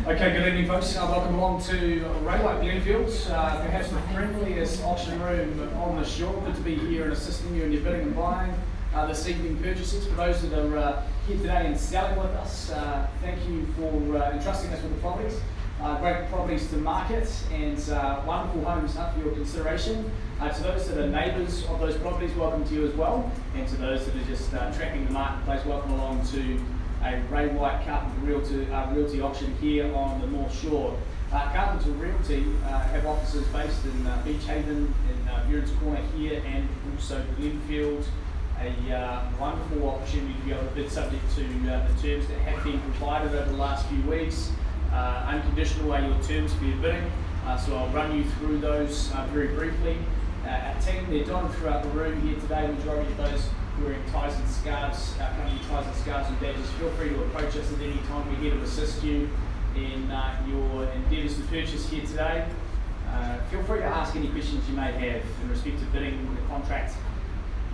Okay, good evening folks. Welcome along to Railway Glenfields, perhaps the friendliest auction room on the shore. Good to be here and assisting you in your bidding and buying this evening purchases. For those that are here today and selling with us, thank you for entrusting us with the properties. Great properties to market and wonderful homes up for your consideration. To those that are neighbours of those properties, welcome to you as well. And to those that are just tracking the marketplace, welcome along to a Ray White Carpenter Realty auction here on the North Shore. Carpenter Realty have offices based in Beach Haven, in Buren's Corner here, and also Glenfield. A wonderful opportunity to be able to bid subject to the terms that have been provided over the last few weeks. Unconditional are your terms for your bidding, so I'll run you through those very briefly. Our team, they're dotted throughout the room here today. Majority of those wearing ties and scarves, company ties and scarves and badges. Feel free to approach us at any time. We're here to assist you in your endeavours to purchase here today. Feel free to ask any questions you may have in respect to bidding, the contract,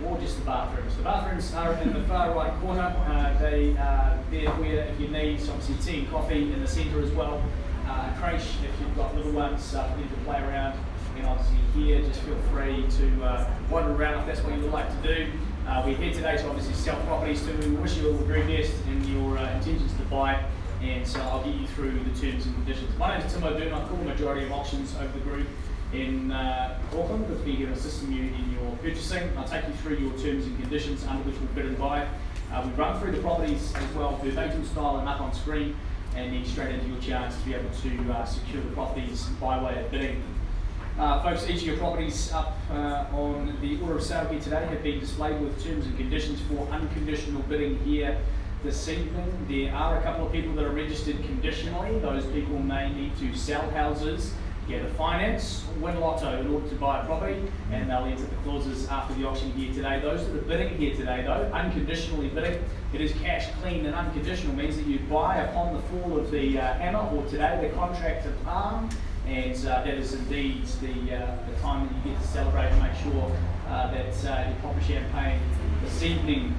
or just the bathrooms. The bathrooms are in the far right corner. They are there for you if you need. Obviously tea and coffee in the centre as well. Creche if you've got little ones for them to play around. And obviously here, just feel free to wander around if that's what you would like to do. We're here today to obviously sell properties too. We wish you all the very best in your intentions to buy, and so I'll get you through the terms and conditions. My name is Tim O'Doon. I call the majority of auctions over the group in Auckland. Good to be here assisting you in your purchasing. I'll take you through your terms and conditions under which we'll bid and buy. We run through the properties as well, verbatim style and up on screen, and then straight into your chance to be able to secure the properties by way of bidding. Folks, each of your properties up on the order of sale here today have been displayed with terms and conditions for unconditional bidding here this evening. There are a couple of people that are registered conditionally. Those people may need to sell houses, get a finance, win lotto in order to buy a property, and they'll enter the clauses after the auction here today. Those that are bidding here today though, unconditionally bidding, it is cash clean, and unconditional means that you buy upon the fall of the hammer, or today the contract of palm. And that is indeed the time that you get to celebrate and make sure that you pop a champagne this evening.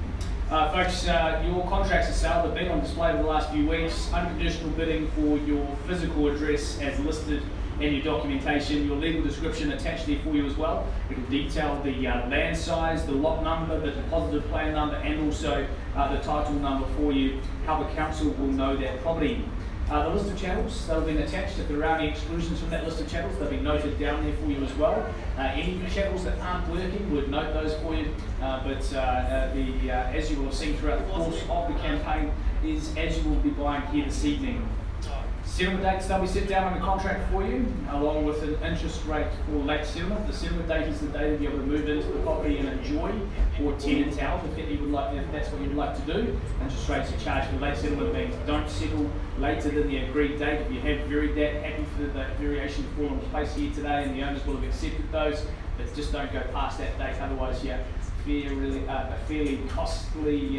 Folks, your contracts of sale have been on display over the last few weeks. Unconditional bidding for your physical address as listed in your documentation. Your legal description attached there for you as well. It will detail the land size, the lot number, the deposited plan number, and also the title number for you, how the council will know that property. The list of channels, they'll be attached. If there are any exclusions from that list of channels, they'll be noted down there for you as well. Any channels that aren't working, would note those for you. As you will have seen throughout the course of the campaign, is as you will be buying here this evening. Settlement dates, they'll be set down on the contract for you, along with an interest rate for late settlement. The settlement date is the day to be able to move into the property and enjoy, or tenant out if that's what you'd like to do. Interest rates are charged for late settlement means don't settle later than the agreed date. If you have varied that, happy for the variation to fall in place here today, and the owners will have accepted those, but just don't go past that date, otherwise a fairly costly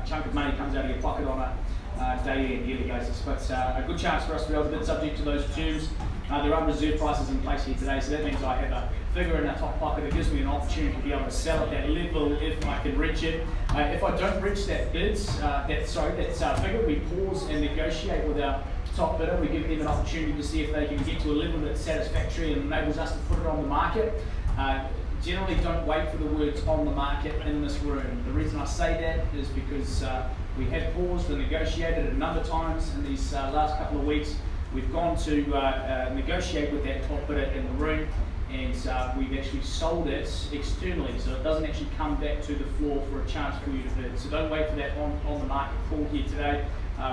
chunk of money comes out of your pocket on a daily and yearly basis. But a good chance for us to be able to bid subject to those terms. There are reserve prices in place here today, so that means I have a figure in the top pocket that gives me an opportunity to be able to sell at that level if I can reach it. If I don't reach that figure, we pause and negotiate with our top bidder. We give them an opportunity to see if they can get to a level that's satisfactory and enables us to put it on the market. Generally don't wait for the words on the market in this room. The reason I say that is because we have paused and negotiated a number of times in these last couple of weeks. We've gone to negotiate with that top bidder in the room, and we've actually sold it externally, so it doesn't actually come back to the floor for a chance for you to bid. So don't wait for that on the market call here today.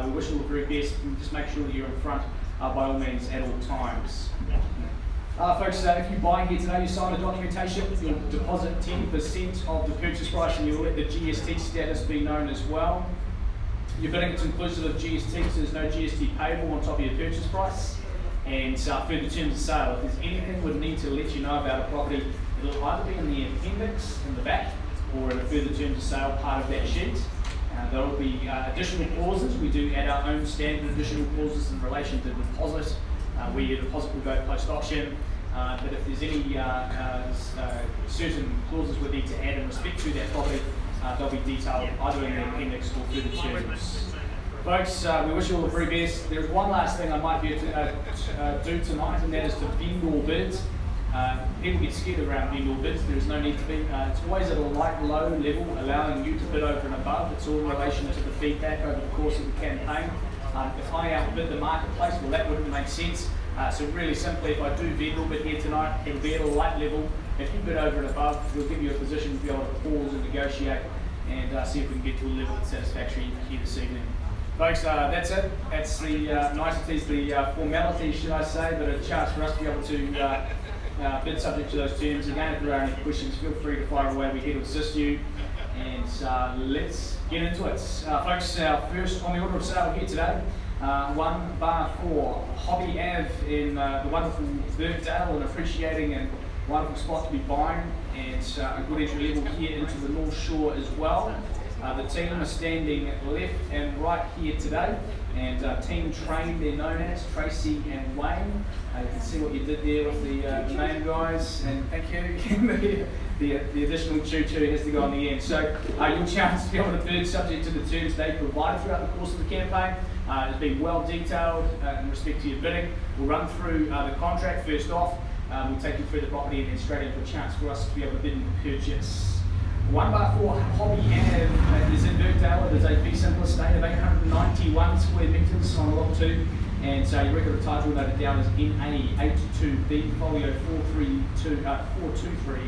We wish you all the very best, and just make sure that you're in front by all means at all times. Folks, if you buy here today, you sign the documentation, you'll deposit 10% of the purchase price, and you'll let the GST status be known as well. Your bidding is inclusive of GST, so there's no GST payable on top of your purchase price. And further terms of sale, if there's anything we'd need to let you know about a property, it'll either be in the appendix in the back or in the further terms of sale part of that sheet. There will be additional clauses. We do add our own standard additional clauses in relation to deposit, where your deposit will go post-auction. But if there's any certain clauses we need to add in respect to that property, they'll be detailed either in the appendix or further terms. Folks, we wish you all the very best. There's one last thing I might be able to do tonight, and that is to vendor bids. People get scared around vendor bids. There's no need to be. It's always at a low level, allowing you to bid over and above. It's all in relation to the feedback over the course of the campaign. If I outbid the marketplace, well, that wouldn't make sense. So really simply, if I do vendor bid here tonight, it'll be at a light level. If you bid over and above, we'll give you a position to be able to pause and negotiate and see if we can get to a level that's satisfactory here this evening. Folks, that's it. That's the niceties, the formalities, should I say, but a chance for us to be able to bid subject to those terms. Again, if there are any questions, feel free to fire away. We're here to assist you. And let's get into it. Folks, our first on the order of sale here today, 1 bar 4, Hobby Ave in the wonderful Birkdale, an appreciating and wonderful spot to be buying, and a good entry level here into the North Shore as well. The team are standing left and right here today, and team trained, they're known as Tracy and Wayne. You can see what you did there with the name guys, and thank you. the additional choo-choo has to go on the end. So your chance to be able to bid subject to the terms they provided throughout the course of the campaign has been well detailed in respect to your bidding. We'll run through the contract first off. We'll take you through the property and then straight into a chance for us to be able to bid and purchase. 1 bar 4 Hobby Ave is in Birkdale. It is a fee simple estate of 891 square metres on lot 2, and so your record of title noted down as NA82B folio 423.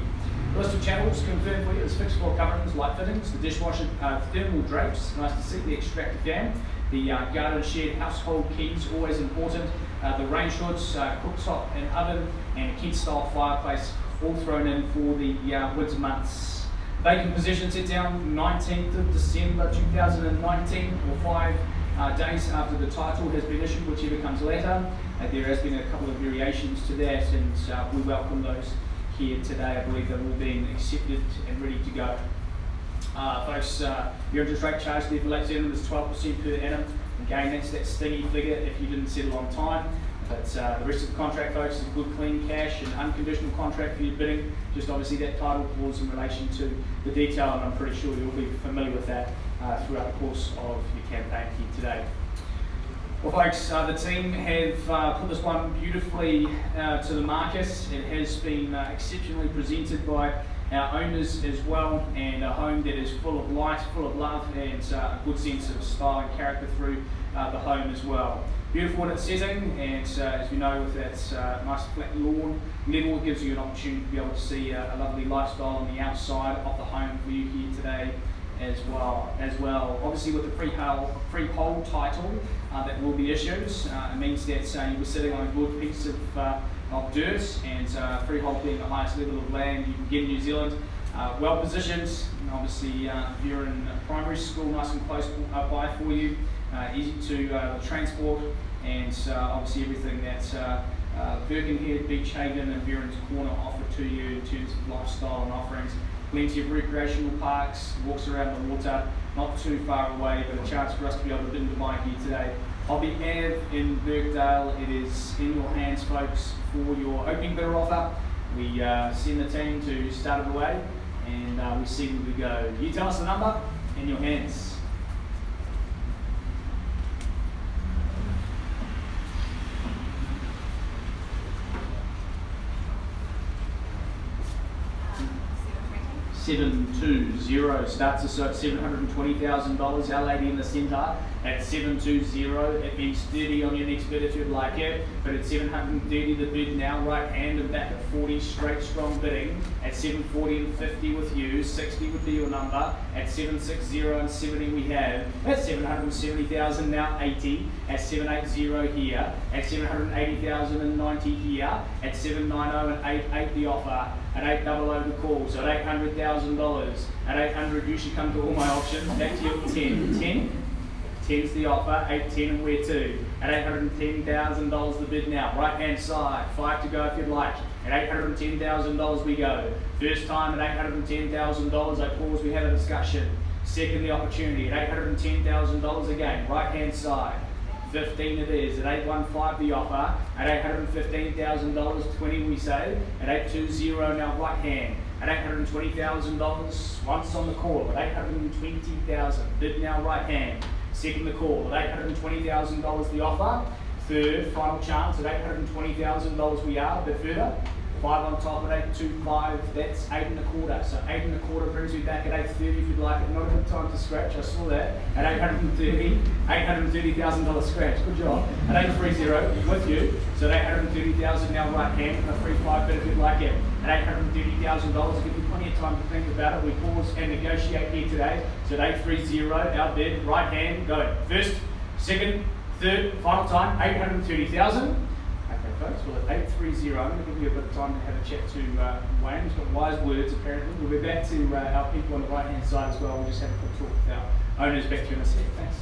List of channels confirmed for you is fixed floor coverings, light fittings, the dishwasher, thermal drapes, nice to see, the extractor fan, the garden shed, household keys, always important, the range hoods, cooktop and oven, and a Kent style fireplace, all thrown in for the winter months. Vacant possession set down 19th of December 2019, or 5 days after the title has been issued, whichever comes later. There has been a couple of variations to that, and we welcome those here today. I believe they're all being accepted and ready to go. Folks, your interest rate charged there for late settlement is 12% per annum. Again, that's that stingy figure if you didn't settle on time. But the rest of the contract, folks, is good, clean cash and unconditional contract for your bidding. Just obviously that title clause in relation to the detail, and I'm pretty sure you'll be familiar with that throughout the course of your campaign here today. Well, folks, the team have put this one beautifully to the market. It has been exceptionally presented by our owners as well, and a home that is full of light, full of love, and a good sense of style and character through the home as well. Beautiful in its setting, and as we know, with that nice flat lawn level, it gives you an opportunity to be able to see a lovely lifestyle on the outside of the home for you here today as well. Obviously, with the freehold title that will be issued, it means that you'll be sitting on a good piece of dirt, and freehold being the highest level of land you can get in New Zealand. Well positioned, and obviously if you're in primary school, nice and close by for you, easy to transport, and obviously everything that Birkenhead, Beach Haven and Buren's Corner offer to you in terms of lifestyle and offerings. Plenty of recreational parks, walks around the water, not too far away, but a chance for us to be able to bid the bike here today. Hobby Ave in Birkdale, it is in your hands, folks, for your opening bidder offer. We send the team to start it away, and we see where we go. You tell us the number, in your hands. $720 starts us at $720,000. Our lady in the centre at $720. It means 30 on your next bid if you'd like it, but at $730 the bid now, right hand and back at 40, straight strong bidding at $740 and 50 with you. 60 would be your number. At $760 and 70 we have at $770,000 now. 80 at $780 here, at $780,000 and 90 here, at $790 and 88 the offer. At $800 the call, so at $800,000. At $800 you should come to all my options. Back to you at 10. 10's the offer, 810 and where to? At $810,000 the bid now. Right hand side, 5 to go if you'd like. At $810,000 we go. First time at $810,000, I pause, we have a discussion. Second the opportunity at $810,000 again, right hand side. 15 it is, at $815 the offer, at $815,000, 20 we say, at $820 now right hand, at $820,000 once on the call, at $820,000, bid now right hand, second the call, at $820,000 the offer, third, final chance, at $820,000 we are, a bit further, 5 on top at $825, that's 8 1/4. So 8 1/4 brings me back at $830 if you'd like it. Not a good time to scratch, I saw that. At $830,000 scratch. Good job. At $830 with you. So at $830,000 now right hand and a free 5 bid if you'd like it. At $830,000, give you plenty of time to think about it. We pause and negotiate here today. So at $830, our bid, right hand, go. First, second, third, final time, $830,000. Okay, folks, well at $830, I'm going to give you a bit of time to have a chat to Wayne. He's got wise words apparently. We'll be back to our people on the right hand side as well. We'll just have a quick talk with our owners back to you in a sec. Thanks.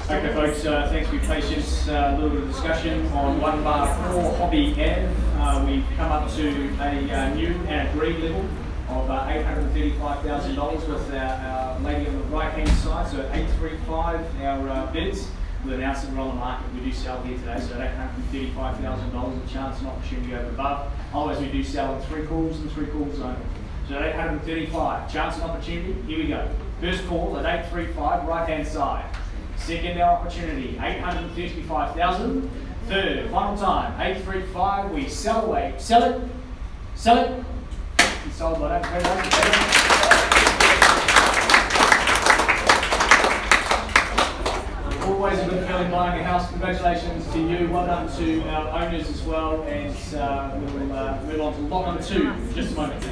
Okay folks, thanks for your patience. A little bit of discussion on 1 bar 4 Hobby Ave. We've come up to a new and agreed level of $835,000 with our lady on the right hand side, so 835 our bids. We've announced that we're on the market. We do sell here today, so at $835,000, a chance and opportunity over above. Otherwise we do sell in 3 calls and 3 calls only. So at 835, chance and opportunity, here we go. First call at 835, right hand side. Second opportunity, 855,000. Third, final time, 835. We sell away. Sell it. Sell it. We sold by that. Always a good feeling buying a house. Congratulations to you. Well done to our owners as well. And we'll move on to lot number 2 in just a moment.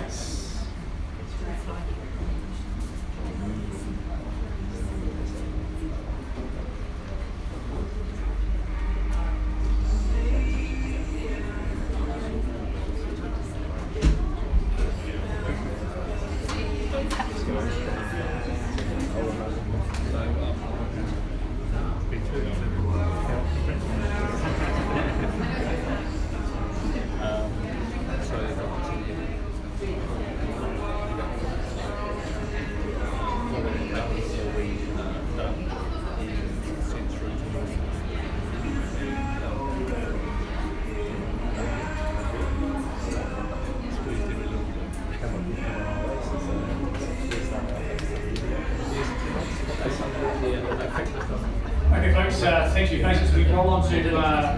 Okay folks, thanks for your patience. We roll on to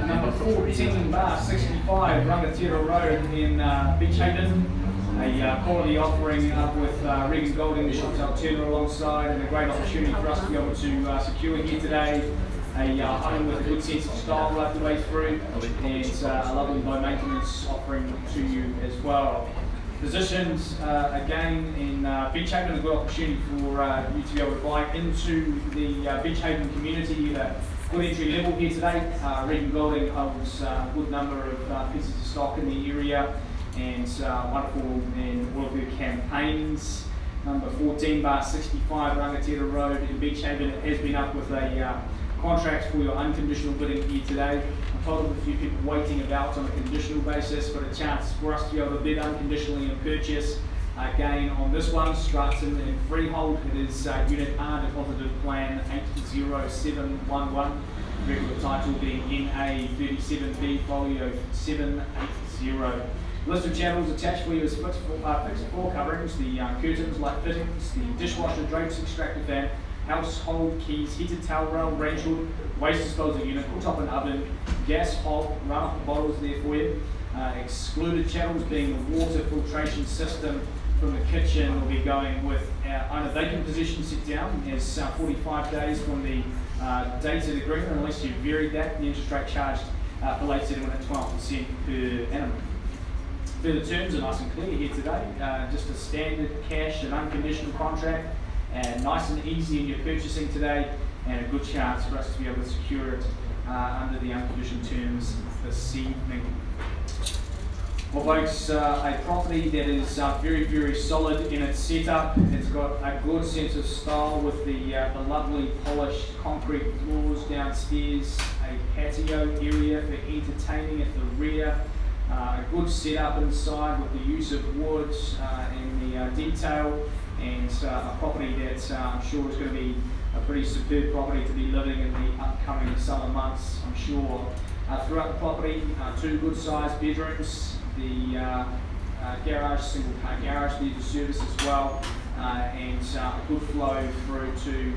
number 14 bar 65 Rangatira Road in Beach Haven. A quality offering up with Regan Golding, the shop's Alterna alongside, and a great opportunity for us to be able to secure here today a home with a good sense of style right the way through, and a lovely low maintenance offering to you as well. Positioned again in Beach Haven, a good opportunity for you to be able to buy into the Beach Haven community at a good entry level here today. Regan Golding holds a good number of pieces of stock in the area, and wonderful in all of her campaigns. Number 14/65 Rangatira Road in Beach Haven has been up with a contract for your unconditional bidding here today. I'm told of a few people waiting about on a conditional basis, but a chance for us to be able to bid unconditionally and purchase. Again, on this one, starts in freehold. It is Unit R, Depositive Plan 80711. Regular title being NA 37B Folio 780. List of channels attached for you is fixed floor coverings, the curtains, light fittings, the dishwasher, drapes, extractor fan, household keys, heated towel rail, range hood, waste disposal unit, cooktop and oven, gas hob, run off the bottles there for you. Excluded channels being the water filtration system from the kitchen will be going with on a vacant position sit down as 45 days from the dated agreement, unless you varied that. The interest rate charged for late settlement at 12% per annum. Further terms are nice and clear here today. Just a standard cash and unconditional contract, and nice and easy in your purchasing today, and a good chance for us to be able to secure it under the unconditional terms this evening. Well folks, a property that is very, very solid in its setup. It's got a good sense of style with the lovely polished concrete floors downstairs, a patio area for entertaining at the rear, a good setup inside with the use of wood and the detail, and a property that I'm sure is going to be a pretty superb property to be living in the upcoming summer months, I'm sure. Throughout the property, two good sized bedrooms, the garage, single car garage there to service as well, and a good flow through to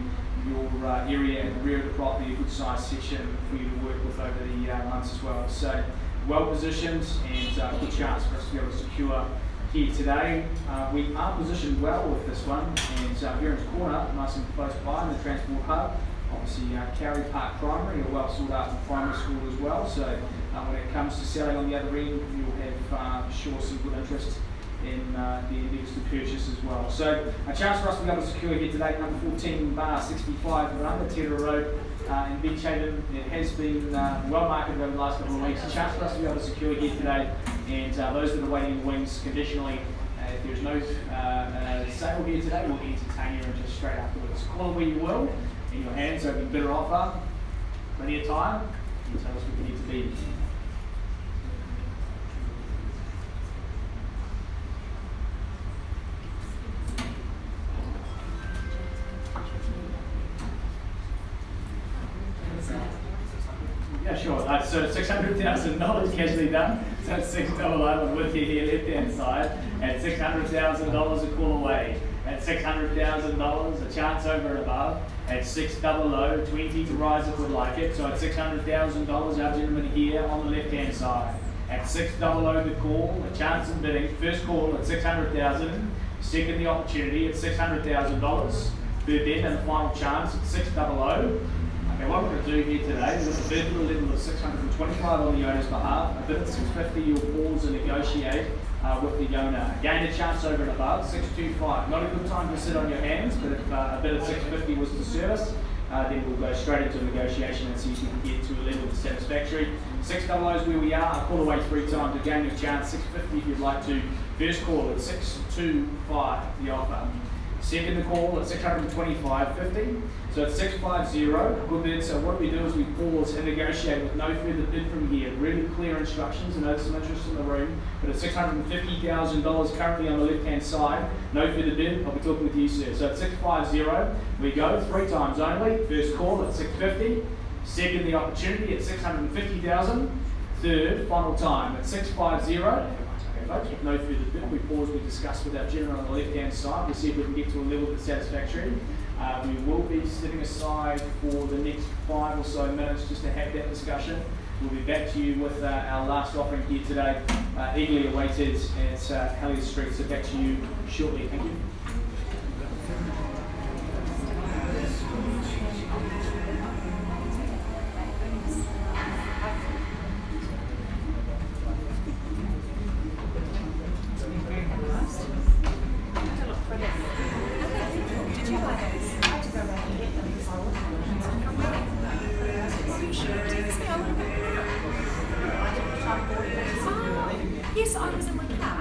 your area at the rear of the property, a good sized section for you to work with over the months as well. So well positioned, and a good chance for us to be able to secure here today. We are positioned well with this one, and Veron's Corner, nice and close by in the transport hub. Obviously, Carey Park Primary, a well sought out primary school as well. So when it comes to selling on the other end, you'll have sure some good interest in the next to purchase as well. So a chance for us to be able to secure here today, number 14/65 Rangatira Road in Beach Haven. It has been well marketed over the last couple of weeks. A chance for us to be able to secure here today, and those that are waiting in the wings conditionally, if there's no sale here today, we'll entertain your interest straight afterwards. Call it where you will, in your hands, open bidder offer, plenty of time, you tell us what we need to be. Yeah, sure. So $600,000 casually done. So it's $600 with you here, left hand side. At $600,000 a call away. At $600,000 a chance over and above. At 600, 20 to rise if we'd like it. So at $600,000, our gentleman here on the left hand side. At $600 the call, a chance in bidding. First call at $600,000. Second the opportunity at $600,000. Third bid and the final chance at $600. Okay, what we're going to do here today is with a bid at a level of $625 on the owner's behalf. A bid at $650, you'll pause and negotiate with the owner. Again, a chance over and above, $625. Not a good time to sit on your hands, but if a bid at $650 was to service, then we'll go straight into negotiation and see if we can get to a level that's satisfactory. $600 is where we are. I call away 3 times. Again, your chance, $650 if you'd like to. First call at $625, the offer. Second the call at $625.50. So it's $650, good bid. So what we do is we pause and negotiate with no further bid from here. Really clear instructions. I know there's some interest in the room, but at $650,000 currently on the left-hand side, no further bid. I'll be talking with you, sir. So at $650, we go 3 times only. First call at $650. Second, the opportunity at $650,000. Third, final time at $650. Folks, with no further bid, we pause, we discuss with our gentleman on the left-hand side. We see if we can get to a level that's satisfactory. We will be sitting aside for the next 5 or so minutes just to have that discussion. We'll be back to you with our last offering here today, eagerly awaited at Halley Street. So back to you shortly. Thank you. Yes, I was in my car.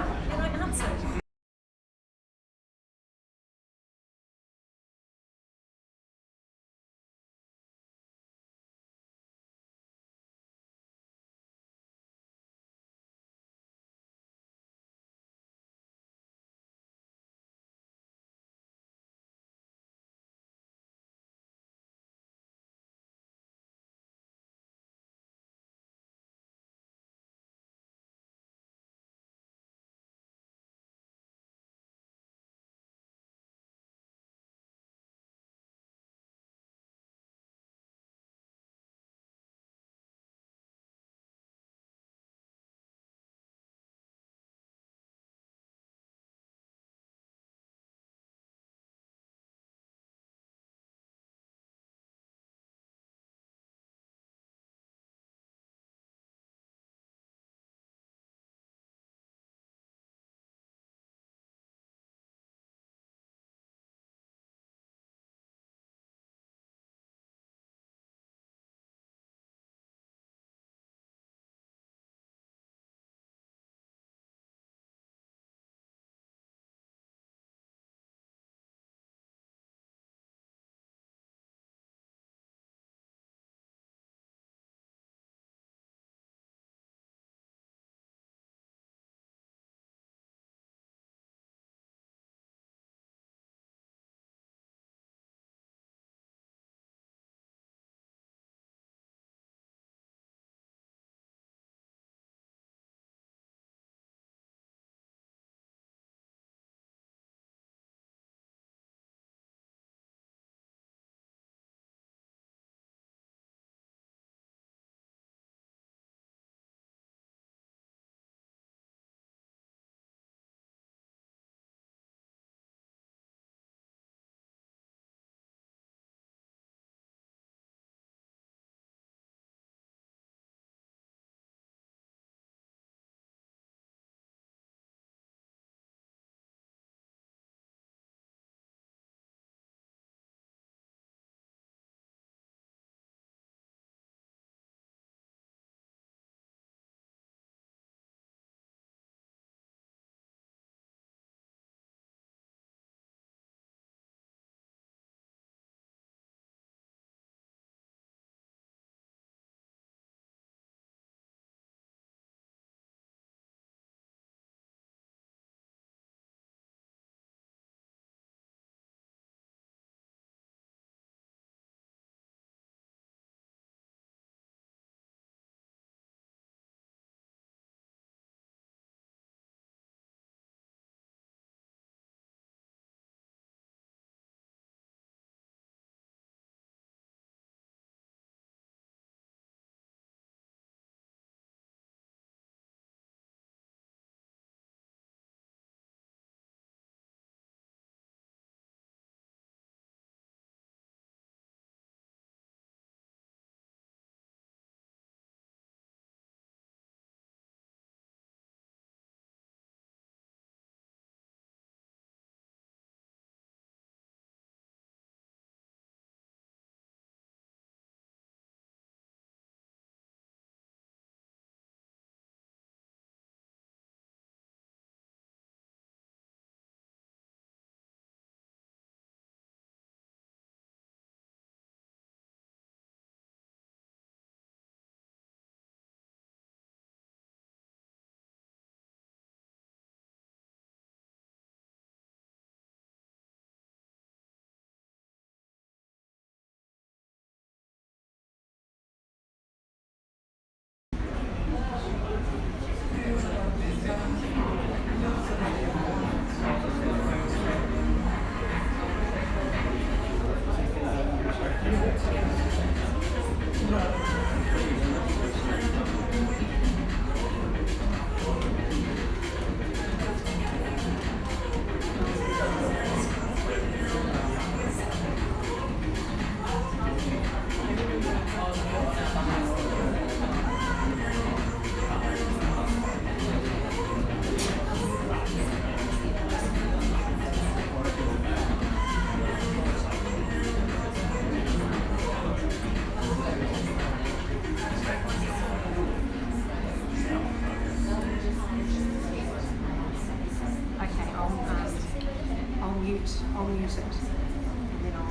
mute. I'll mute it. And then I'll.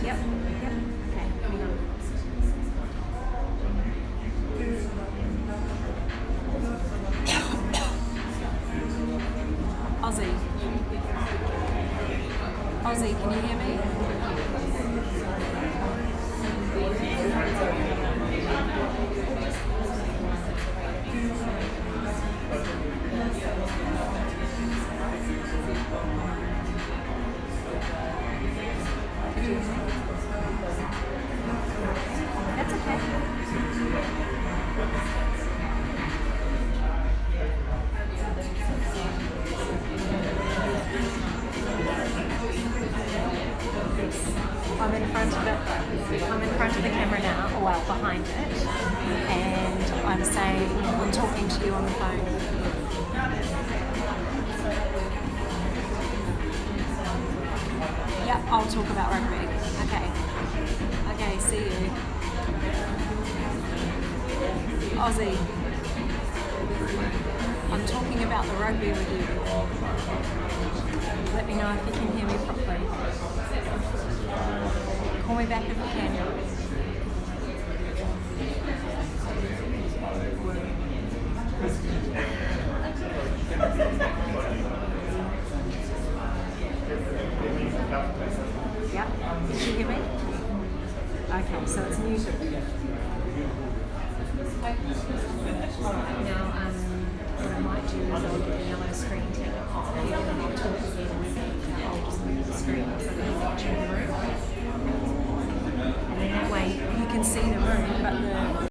Yep. Okay, hang on. Ozzy, can you hear me? That's okay. I'm in front of the camera now, well, behind it, and I'm talking to you on the phone. Yeah, I'll talk about rugby. Okay, see you. Ozzy, I'm talking about the rugby with you. Let me know if you can hear me properly. Call me back if you can. Yep. Did you hear me? Okay, so it's muted. Now, what I might do is I'll get the yellow screen taken off here and I'll talk again and I'll just move the screen so that you're watching the room. And then that way you can see the room, but the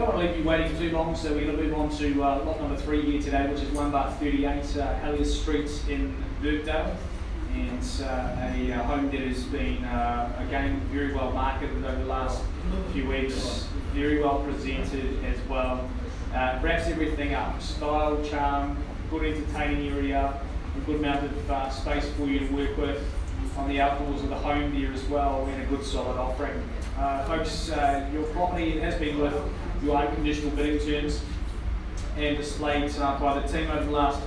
don't want to leave you waiting too long, so we're going to move on to lot number 3 here today, which is 138 Elliott Street in Birkdale. And a home that has been, again, very well marketed over the last few weeks, very well presented as well. Wraps everything up: style, charm, good entertaining area, a good amount of space for you to work with on the outdoors of the home there as well, and a good solid offering. Folks, your property has been with your unconditional bidding terms and displayed by the team over the last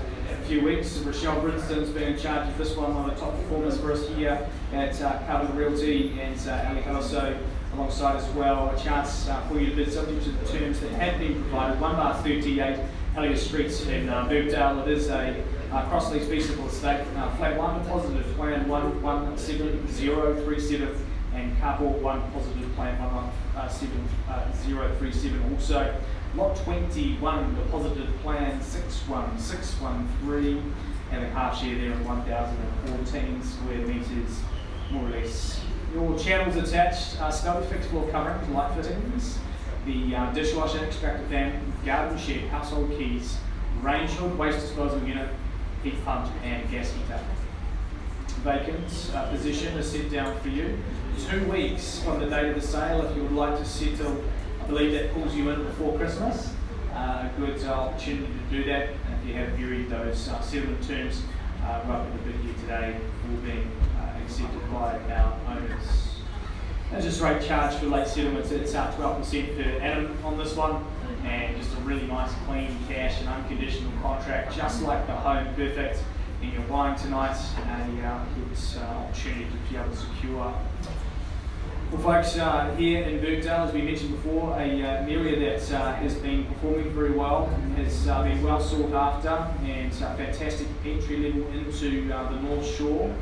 few weeks. Rochelle Brinston's been in charge of this one of the top performers for us here at Carpenter Realty, and Ali also alongside as well. A chance for you to bid subject to the terms that have been provided. 138 Elliott Street in Birkdale. It is a cross-lease feasible estate. Flat 1 positive plan 17037 and carport 1 positive plan 17037 also. Lot 21, the positive plan 61613, having half share there of 1,014 square metres, more or less. Your channels attached, Scully fixed floor covering, light fittings, the dishwasher, extractor fan, garden shed, household keys, range hood, waste disposal unit, heat pump and gas heater. Vacant position is set down for you. 2 weeks from the date of the sale if you would like to settle. I believe that pulls you in before Christmas. A good opportunity to do that. And if you have viewed those settlement terms right at the bid here today, all being accepted by our owners. Interest rate charge for late settlements, it's 12% per annum on this one, and just a really nice clean cash and unconditional contract, just like the home, perfect. And you're buying tonight, a good opportunity to be able to secure. Well, folks, here in Birkdale, as we mentioned before, an area that has been performing very well, has been well sought after, and fantastic entry level into the North Shore.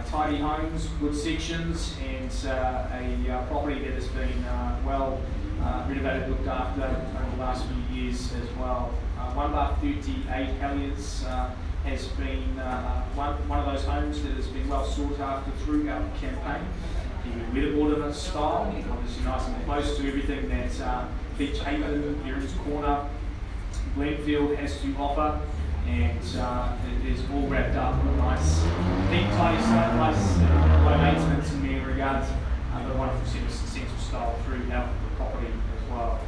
Tidy homes, good sections, and a property that has been well renovated, looked after over the last few years as well. 138 Elliott's has been one of those homes that has been well sought after throughout the campaign. The weatherboard style, obviously nice and close to everything that Beach Haven, Erin's Corner, Glenfield has to offer, and it is all wrapped up with a nice, neat, tidy style, nice low maintenance in many regards, but a wonderful central style throughout the property as well.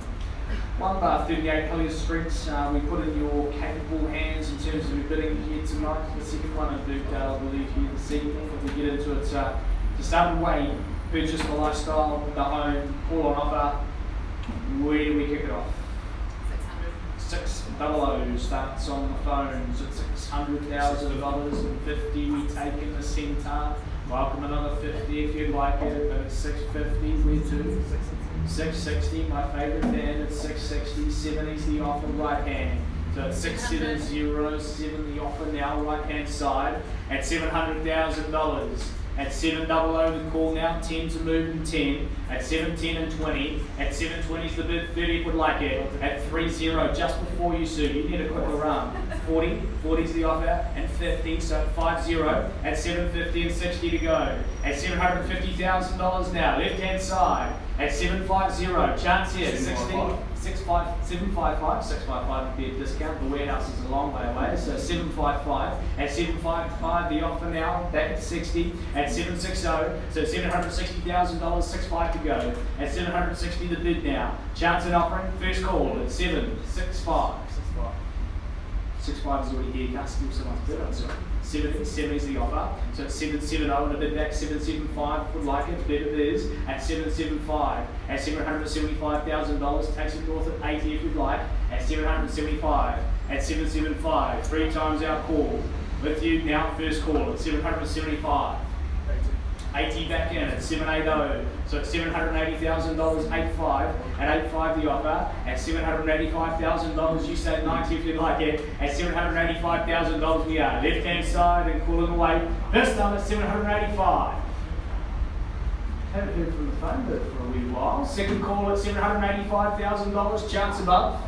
138 Elliott Street, we put in your capable hands in terms of your bidding here tonight. The second one in Birkdale, I believe, here this evening. If we get into it, to start away, purchase the lifestyle, the home, call on offer. Where do we kick it off? 600 starts on the phones at $600,050. We take in the Centaur. Welcome another 50 if you'd like it, but it's 650. Where to? 660, my favourite band at 660. 70's the offer right hand. So at 6707 the offer now right hand side at $700,000. At 700 the call now, 10 to move and 10. At 710 and 20. At 720 is the bid, 30 would like it. At 30 just before you Sue, you need a quicker run. 40 is the offer, and 50, so 50 at 750 and 60 to go. At $750,000 now, left hand side. At 750, chance here, 655 would be a discount. The warehouse is a long way away, so 755. At 755, the offer now, back at 60. At 760, so $760,000, 65 to go. At 760, the bid now. Chance at offering, first call at 765. 65 is already here, can't steal someone's bid. I'm sorry. 70 is the offer, so it's 770 and a bid back. 775 would like it, bid it is at 775. At $775,000, takes it north at 80 if you'd like. At 775. At 775, 3 times our call. With you now, first call at 775. 80 back in at 780, so at $780,000, 85. At 85 the offer. At $785,000, you say 90 if you'd like it. At $785,000 we are. Left hand side and calling away. This time at 785. Haven't heard from the phone bit for a wee while. Second call at $785,000, chance above.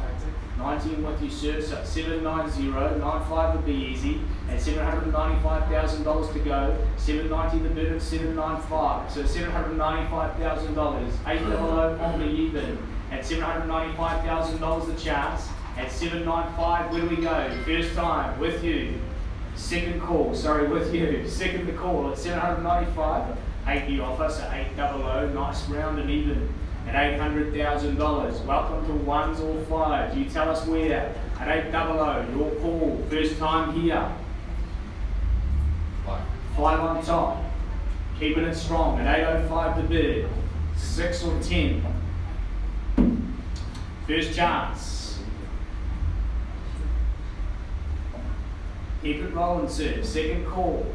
90 and with you, sir, so 790, 95 would be easy. At $795,000 to go, 790 the bid at 795, so $795,000, 800 on the even. At $795,000 the chance. At 795, where do we go? First time, with you. Second call, sorry, with you. Second the call at 795. 8 the offer, so 800, nice round and even. At $800,000. Welcome to ones or fives. You tell us where. At 800, your call. First time here. 5 on top. Keeping it strong. At 805 the bid. 6 or 10. First chance. Keep it rolling, sir. Second call.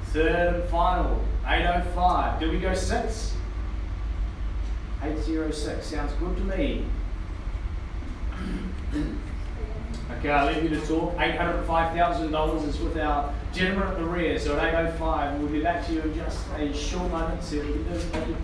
Third and final. 805. Do we go 6? 806. Sounds good to me. Okay, I'll leave you to talk. $805,000 is with our gentleman at the rear, so at 805, we'll be back to you in just a short moment. See what we can do. Thank you.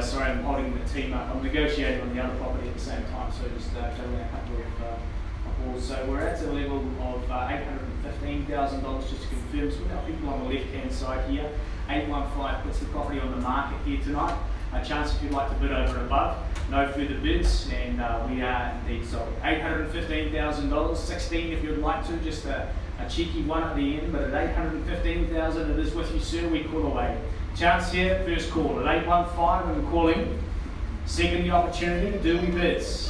guys. Sorry, I'm holding the team up. I'm negotiating on the other property at the same time, so just juggling a couple of balls. So we're at a level of $815,000, just to confirm. So we've got people on the left-hand side here. 815 puts the property on the market here tonight. A chance if you'd like to bid over and above. No further bids, and we are indeed sold. $815,000, 16 if you'd like to, just a cheeky one at the end, but at $815,000 it is with you, sir, we call away. Chance here, first call at 815 and calling. Second the opportunity, do we bids?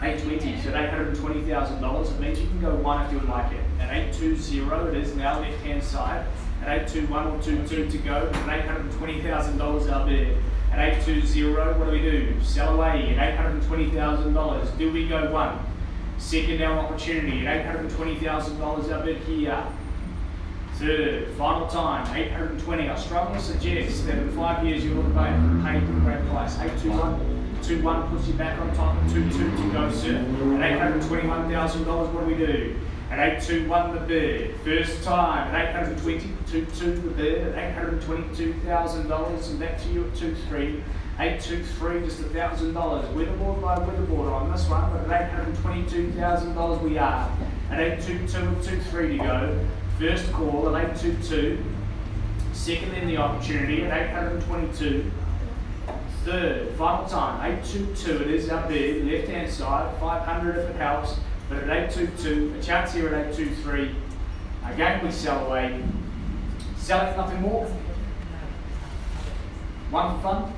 820, so at $820,000, it means you can go one if you would like it. At 820, it is now left hand side. At 821 or 22 to go, but at $820,000 out there. At 820, what do we do? Sell away at $820,000. Do we go one? Second down opportunity at $820,000 out bid here. Third, final time, 820. I strongly suggest that in 5 years you will have paid the great price. 821, 21 puts you back on top, 22 to go, sir. At $821,000, what do we do? At 821 the bid, first time at 820, 22 the bid at $822,000, and back to you at 23. 823, just $1,000. Weatherboard by weatherboard on this one, but at $822,000 we are. At 822 and 23 to go. First call at 822. Second in the opportunity at 822. Third, final time, 822, it is up there, left hand side, 500 if it helps. But at 822, a chance here at 823. Again we sell away. Sell it, nothing more. One for fun.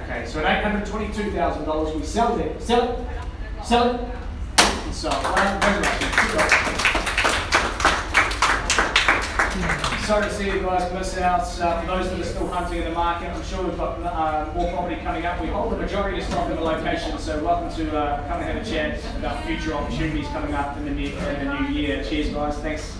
Okay, so at $822,000 we sell it. Sell it. Sell it. And so, congratulations. Sorry to see you guys miss out. For those that are still hunting in the market, I'm sure we've got more property coming up. We hold the majority of stock in the location, so welcome to come and have a chat about future opportunities coming up in the new year. Cheers, guys. Thanks.